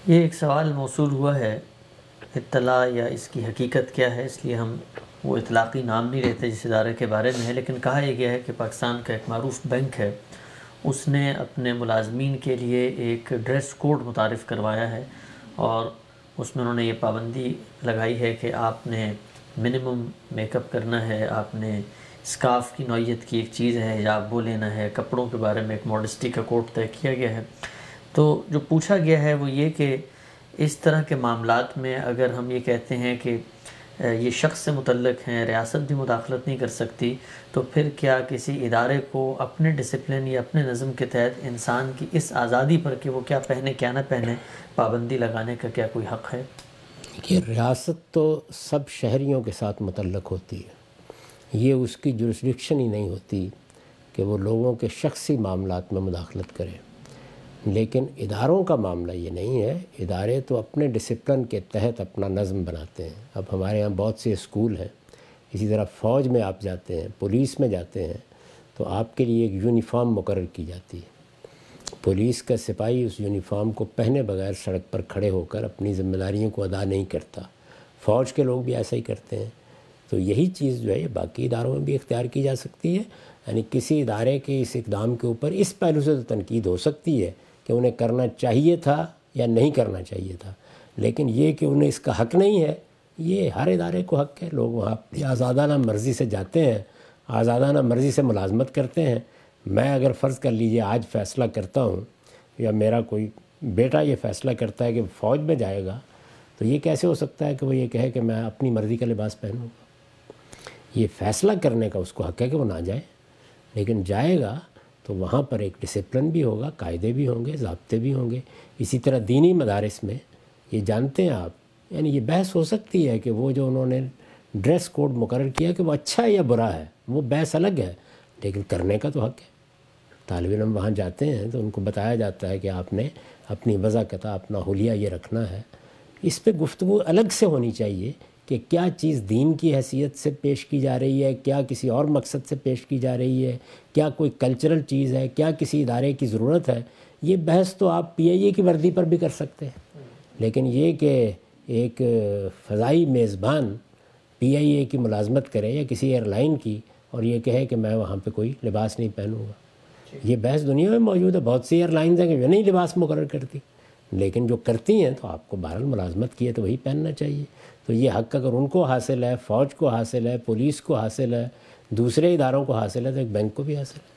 یہ ایک سوال موصول ہوا ہے، اطلاع یا اس کی حقیقت کیا ہے، اس لیے ہم وہ اطلاقی نام نہیں لیتے جس ادارے کے بارے میں ہے، لیکن کہا یہ گیا ہے کہ پاکستان کا ایک معروف بینک ہے، اس نے اپنے ملازمین کے لیے ایک ڈریس کوڈ متعارف کروایا ہے، اور اس میں انہوں نے یہ پابندی لگائی ہے کہ آپ نے منیمم میک اپ کرنا ہے، آپ نے اسکارف کی نوعیت کی ایک چیز ہے حجاب وہ لینا ہے، کپڑوں کے بارے میں ایک ماڈسٹی کا کوڈ طے کیا گیا ہے۔ تو جو پوچھا گیا ہے وہ یہ کہ اس طرح کے معاملات میں اگر ہم یہ کہتے ہیں کہ یہ شخص سے متعلق ہیں، ریاست بھی مداخلت نہیں کر سکتی، تو پھر کیا کسی ادارے کو اپنے ڈسپلن یا اپنے نظم کے تحت انسان کی اس آزادی پر کہ وہ کیا پہنے کیا نہ پہنے پابندی لگانے کا کیا کوئی حق ہے؟ کہ ریاست تو سب شہریوں کے ساتھ متعلق ہوتی ہے، یہ اس کی جورسڈکشن ہی نہیں ہوتی کہ وہ لوگوں کے شخصی معاملات میں مداخلت کرے، لیکن اداروں کا معاملہ یہ نہیں ہے۔ ادارے تو اپنے ڈسپلن کے تحت اپنا نظم بناتے ہیں۔ اب ہمارے ہاں بہت سے اسکول ہیں، اسی طرح فوج میں آپ جاتے ہیں، پولیس میں جاتے ہیں تو آپ کے لیے ایک یونیفارم مقرر کی جاتی ہے۔ پولیس کا سپاہی اس یونیفارم کو پہنے بغیر سڑک پر کھڑے ہو کر اپنی ذمہ داریوں کو ادا نہیں کرتا، فوج کے لوگ بھی ایسا ہی کرتے ہیں۔ تو یہی چیز جو ہے یہ باقی اداروں میں بھی اختیار کی جا سکتی ہے، یعنی کسی ادارے کے اس اقدام کے اوپر اس پہلو سے تو تنقید ہو سکتی ہے کہ انہیں کرنا چاہیے تھا یا نہیں کرنا چاہیے تھا، لیکن یہ کہ انہیں اس کا حق نہیں ہے، یہ ہر ادارے کو حق ہے۔ لوگ وہاں اپنی آزادانہ مرضی سے جاتے ہیں، آزادانہ مرضی سے ملازمت کرتے ہیں۔ میں اگر فرض کر لیجئے آج فیصلہ کرتا ہوں یا میرا کوئی بیٹا یہ فیصلہ کرتا ہے کہ فوج میں جائے گا، تو یہ کیسے ہو سکتا ہے کہ وہ یہ کہے کہ میں اپنی مرضی کا لباس پہنوں گا؟ یہ فیصلہ کرنے کا اس کو حق ہے کہ وہ نہ جائے، لیکن جائے گا تو وہاں پر ایک ڈسپلن بھی ہوگا، قاعدے بھی ہوں گے، ضابطے بھی ہوں گے۔ اسی طرح دینی مدارس میں یہ جانتے ہیں آپ، یعنی یہ بحث ہو سکتی ہے کہ وہ جو انہوں نے ڈریس کوڈ مقرر کیا کہ وہ اچھا ہے یا برا ہے، وہ بحث الگ ہے، لیکن کرنے کا تو حق ہے۔ طالب علم وہاں جاتے ہیں تو ان کو بتایا جاتا ہے کہ آپ نے اپنی وضاقتہ، اپنا حلیہ یہ رکھنا ہے۔ اس پہ گفتگو الگ سے ہونی چاہیے کہ کیا چیز دین کی حیثیت سے پیش کی جا رہی ہے، کیا کسی اور مقصد سے پیش کی جا رہی ہے، کیا کوئی کلچرل چیز ہے، کیا کسی ادارے کی ضرورت ہے۔ یہ بحث تو آپ پی آئی اے کی وردی پر بھی کر سکتے ہیں، لیکن یہ کہ ایک فضائی میزبان پی آئی اے کی ملازمت کرے یا کسی ایئر لائن کی اور یہ کہے کہ میں وہاں پہ کوئی لباس نہیں پہنوں گا، یہ بحث دنیا میں موجود ہے۔ بہت سی ایئر لائنز ہیں کہ وہ نہیں لباس مقرر کرتی، لیکن جو کرتی ہیں تو آپ کو بہرحال ملازمت کی ہے تو وہی پہننا چاہیے۔ تو یہ حق اگر ان کو حاصل ہے، فوج کو حاصل ہے، پولیس کو حاصل ہے، دوسرے اداروں کو حاصل ہے، تو ایک بینک کو بھی حاصل ہے۔